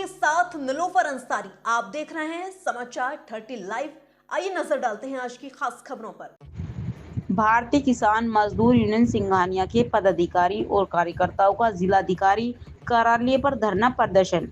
के साथ नीलोफर अंसारी। आप देख रहे हैं समाचार 30 लाइव। आइए नजर डालते हैं आज की खास खबरों पर। भारतीय किसान मजदूर यूनियन सिंघानिया के पदाधिकारी और कार्यकर्ताओं का जिलाधिकारी कार्यालय पर धरना प्रदर्शन।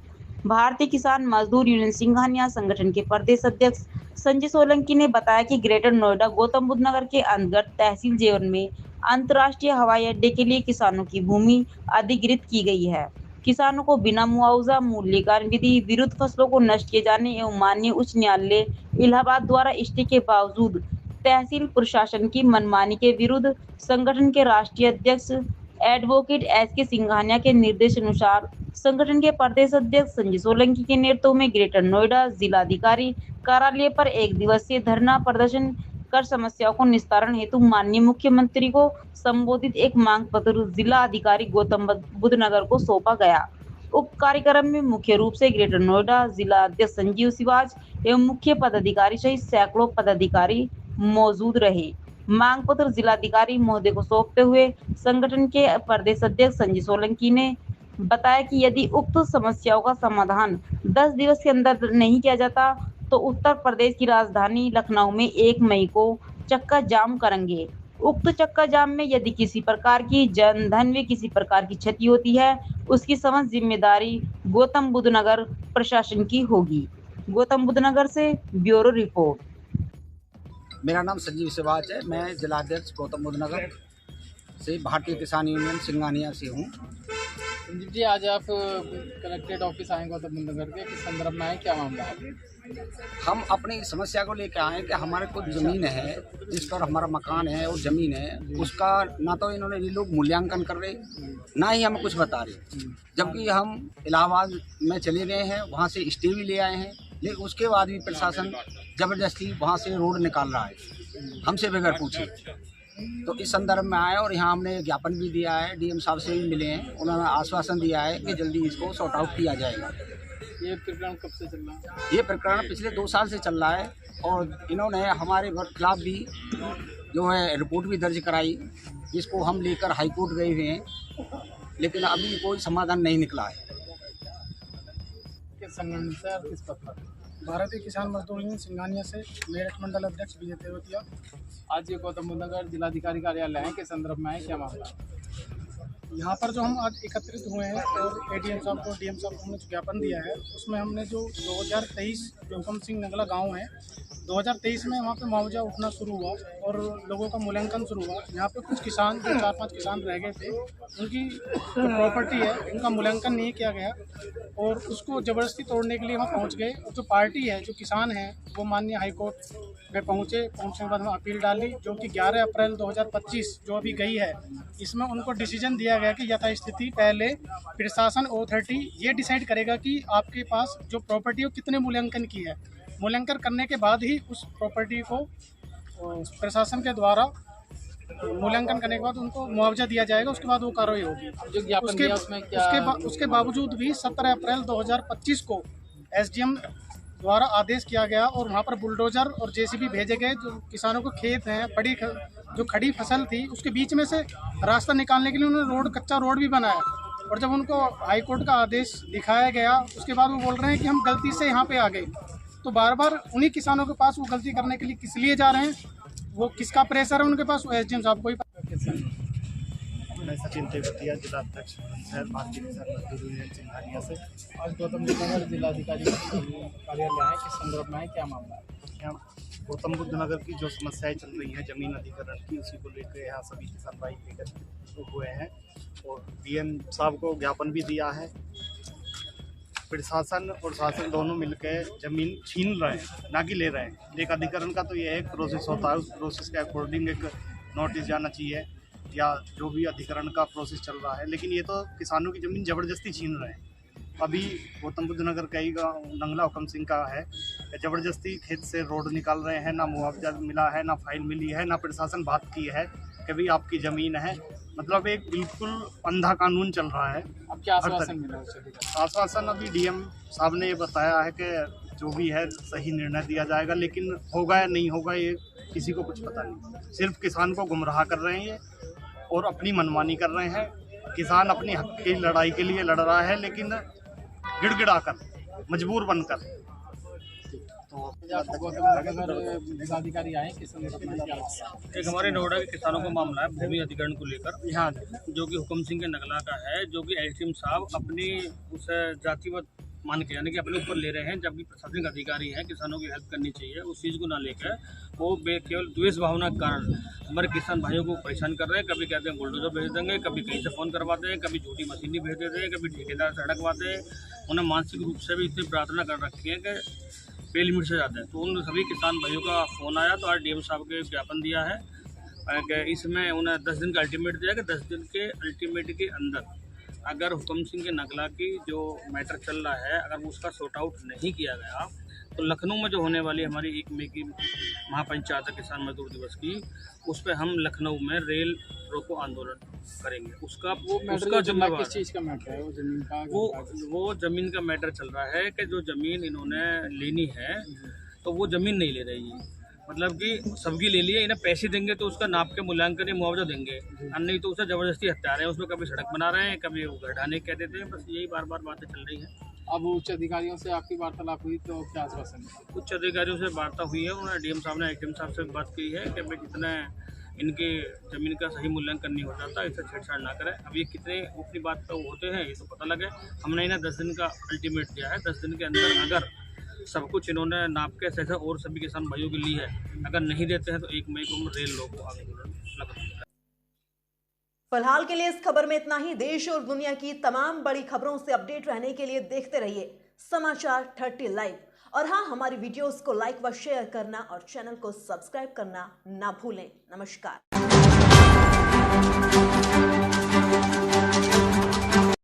भारतीय किसान मजदूर यूनियन सिंघानिया संगठन के प्रदेश अध्यक्ष संजय सोलंकी ने बताया कि ग्रेटर नोएडा गौतम बुद्ध नगर के अंतर्गत तहसील जेवन में अंतर्राष्ट्रीय हवाई अड्डे के लिए किसानों की भूमि अधिग्रहित की गई है। किसानों को बिना मुआवजा मूल्यांकन विधि विरुद्ध फसलों को नष्ट किए जाने एवं माननीय उच्च न्यायालय इलाहाबाद द्वारा स्टे के बावजूद तहसील प्रशासन की मनमानी के विरुद्ध संगठन के राष्ट्रीय अध्यक्ष एडवोकेट एस के सिंघानिया के निर्देशानुसार संगठन के प्रदेश अध्यक्ष संजय सोलंकी के नेतृत्व में ग्रेटर नोएडा जिलाधिकारी कार्यालय पर एक दिवसीय धरना प्रदर्शन कर समस्याओं को निस्तारण हेतु माननीय मुख्यमंत्री को संबोधित एक मांग पत्र जिला अधिकारी गौतम बुद्ध नगर को सौंपा गया। उक्त कार्यक्रम में मुख्य रूप से ग्रेटर नोएडा जिला अध्यक्ष संजीव शिवाज एवं मुख्य पदाधिकारी सहित सैकड़ों पदाधिकारी मौजूद रहे। मांग पत्र जिलाधिकारी महोदय को सौंपते हुए संगठन के प्रदेश अध्यक्ष संजय सोलंकी ने बताया कि यदि उक्त समस्याओं का समाधान 10 दिवस के अंदर नहीं किया जाता तो उत्तर प्रदेश की राजधानी लखनऊ में 1 मई को चक्का जाम करेंगे। उक्त चक्का जाम में यदि किसी प्रकार की जन धन में किसी प्रकार की क्षति होती है उसकी समस्त जिम्मेदारी गौतम बुद्ध नगर प्रशासन की होगी। गौतम बुद्ध नगर से ब्यूरो रिपोर्ट। मेरा नाम संजीव शिवाज है। मैं जिलाध्यक्ष गौतम बुद्ध नगर से भारतीय किसान यूनियन सिंघानिया से हूँ। संजीव जी, आज आप कलेक्ट्रेट ऑफिस आए गौतम बुद्ध नगर के, किस संदर्भ में आए, क्या मामला है? हम अपनी समस्या को लेकर आए कि हमारे कुछ ज़मीन है जिस पर हमारा मकान है और ज़मीन है, उसका ना तो इन्होंने ये लोग मूल्यांकन कर रहे, ना ही हमें कुछ बता रहे। जबकि हम इलाहाबाद में चले गए हैं, वहाँ से स्टे भी ले आए हैं, लेकिन उसके बाद भी प्रशासन ज़बरदस्ती वहाँ से रोड निकाल रहा है हमसे बगैर पूछे। तो इस संदर्भ में आए और यहाँ हमने ज्ञापन भी दिया है, डीएम साहब से भी मिले हैं। उन्होंने आश्वासन दिया है कि जल्दी इसको सॉर्ट आउट किया जाएगा। ये प्रकरण कब से चल रहा है? ये प्रकरण पिछले 2 साल से चल रहा है और इन्होंने हमारे खिलाफ भी जो है रिपोर्ट भी दर्ज कराई, जिसको हम लेकर हाई कोर्ट गए हुए हैं, लेकिन अभी कोई समाधान नहीं निकला है। किस संगठन से और किस पद पर? भारतीय किसान मजदूर यूनियन सिंघानिया से मेरठ मंडल अध्यक्ष विजय तेवतिया। आज ये गौतम बुद्ध नगर जिलाधिकारी कार्यालय है, किस संदर्भ में आए, क्या मामला है? यहाँ पर जो हम आज एकत्रित हुए हैं और एडीएम साहब को डीएम साहब को हमने जो ज्ञापन दिया है उसमें हमने जो 2023 जो हुकम सिंह नगला गांव है, 2023 में वहाँ पे मुआवजा उठना शुरू हुआ और लोगों का मूल्यांकन शुरू हुआ। यहाँ पे कुछ किसान जो 4-5 किसान रह गए थे, उनकी जो प्रॉपर्टी है उनका मूल्यांकन नहीं किया गया और उसको ज़बरदस्ती तोड़ने के लिए वहाँ पहुँच गए। और जो पार्टी है, जो किसान है, वो माननीय हाईकोर्ट में पहुँचने के बाद हम अपील डाली, जो कि 11 अप्रैल 2025 जो अभी गई है, इसमें उनको डिसीजन दिया गया कि यथास्थिति पहले प्रशासन अथॉरिटी ये डिसाइड करेगा कि आपके पास जो प्रॉपर्टी है कितने मूल्यांकन की है। मूल्यांकन करने के बाद ही उस प्रॉपर्टी को प्रशासन के द्वारा मूल्यांकन करने के बाद उनको मुआवजा दिया जाएगा, उसके बाद वो कार्रवाई होगी। जो ज्ञापन दिया उसमें क्या? उसके बावजूद भी 17 अप्रैल 2025 को एसडीएम द्वारा आदेश किया गया और वहाँ पर बुलडोजर और जेसीबी भेजे गए। जो किसानों को खेत हैं, जो खड़ी फसल थी उसके बीच में से रास्ता निकालने के लिए उन्होंने कच्चा रोड भी बनाया। और जब उनको हाईकोर्ट का आदेश दिखाया गया उसके बाद वो बोल रहे हैं कि हम गलती से यहाँ पे आ गए। तो बार बार उन्हीं किसानों के पास वो गलती करने के लिए किस लिए जा रहे हैं, वो किसका प्रेशर है उनके पास, वो एसडीएम साहब को ही पता। मैं सचिन तेवतिया जिलाध्यक्ष भारतीय किसान मजदूर यूनियन सिंघानिया से। आज गौतम बुद्ध नगर जिलाधिकारी कार्यालय है, किस संदर्भ में है, क्या मामला है? यहाँ गौतम बुद्ध नगर की जो समस्याएं चल रही हैं जमीन अधिग्रहण की, उसी को लेकर यहाँ सभी किसान भाई लेकर हुए हैं और डीएम साहब को ज्ञापन भी दिया है। प्रशासन और शासन दोनों मिलकर जमीन छीन रहे हैं, ना कि ले रहे हैं। एक अधिकरण का तो यह एक प्रोसेस होता है, उस प्रोसेस के अकॉर्डिंग एक नोटिस जाना चाहिए या जो भी अधिकरण का प्रोसेस चल रहा है, लेकिन ये तो किसानों की ज़मीन ज़बरदस्ती छीन रहे हैं। अभी गौतम बुद्ध नगर का ही गाँव नंगला हुकम सिंह का है, ज़बरदस्ती खेत से रोड निकाल रहे हैं, ना मुआवजा मिला है, ना फाइल मिली है, ना प्रशासन बात की है कि भाई आपकी ज़मीन है। मतलब एक बिल्कुल अंधा कानून चल रहा है। अब क्या आश्वासन मिला उससे? आश्वासन अभी डीएम साहब ने ये बताया है कि जो भी है सही निर्णय दिया जाएगा, लेकिन होगा या नहीं होगा ये किसी को कुछ पता नहीं। सिर्फ किसान को गुमराह कर रहे हैं ये और अपनी मनमानी कर रहे हैं। किसान अपनी हक की लड़ाई के लिए लड़ रहा है, लेकिन गिड़गिड़ा कर मजबूर बनकर। अगर जिलाधिकारी आए किस संदर्भ में क्या? एक हमारे नोएडा के किसानों का मामला है भूमि अधिग्रहण को लेकर, यहाँ जो कि हुक्म सिंह के नगला का है, जो कि एसडीएम साहब अपनी उस जातिवत मान के यानी कि अपने ऊपर ले रहे हैं, जबकि प्रशासनिक अधिकारी हैं, किसानों की हेल्प करनी चाहिए, उस चीज़ को ना लेकर वो केवल द्वेष भावना के कारण हमारे किसान भाइयों को परेशान कर रहे हैं। कभी कहते हैं बुलडोजर भेज देंगे, कभी कहीं से फ़ोन करवाते हैं, कभी झूठी मशीनरी भेज देते हैं, कभी ठेकेदार से अड़कवाते हैं। उन्हें मानसिक रूप से भी इतनी प्रार्थना कर रखी है कि पे लिमिट से जाते हैं। तो उन सभी किसान भाइयों का फ़ोन आया, तो आज डीएम साहब के ज्ञापन दिया है कि इसमें उन्हें 10 दिन का अल्टीमेट दिया कि 10 दिन के अल्टीमेट के अंदर अगर हुक्म सिंह के नगला की जो मैटर चल रहा है, अगर उसका सॉर्ट आउट नहीं किया गया, तो लखनऊ में जो होने वाली हमारी 1 मई की महापंचायत है किसान मजदूर दिवस की, उस पर हम लखनऊ में रेल रोको आंदोलन करेंगे। उसका जिम्मेवार किस चीज़ का मैटर है? वो जमीन का वो ज़मीन का मैटर चल रहा है कि जो ज़मीन इन्होंने लेनी है तो वो ज़मीन नहीं ले रही है, मतलब कि सबकी ले लिए, इन्हें पैसे देंगे तो उसका नाप के मूल्यांकन या मुआवजा देंगे, और नहीं तो उसे ज़बरदस्ती हत्या रहे हैं। उसमें कभी सड़क बना रहे हैं, कभी घर ढाने कह देते हैं, बस यही बार बार बातें चल रही हैं। अब उच्च अधिकारियों से आपकी वार्तालाप हुई तो क्या आश्वासन है? उच्च अधिकारियों से वार्ता हुई है, उन्होंने डीएम साहब ने एसडीएम साहब से बात की है कि भाई जितने इनके ज़मीन का सही मूल्यांकन नहीं हो जाता, इससे छेड़छाड़ ना करें। अब ये कितने अपनी बात पर होते हैं ये तो पता लगे। हमने इन्हें 10 दिन का अल्टीमेट दिया है। 10 दिन के अंदर अगर सब कुछ इन्होंने नाप के सही और सभी किसान भाइयों के लिए है, अगर नहीं देते हैं तो 1 मई को हम रेल रोको आंदोलन लगाएंगे। फिलहाल के लिए इस खबर में इतना ही। देश और दुनिया की तमाम बड़ी खबरों से अपडेट रहने के लिए देखते रहिए समाचार 30 लाइव। और हाँ, हमारी वीडियोस को लाइक व शेयर करना और चैनल को सब्सक्राइब करना ना भूलें। नमस्कार।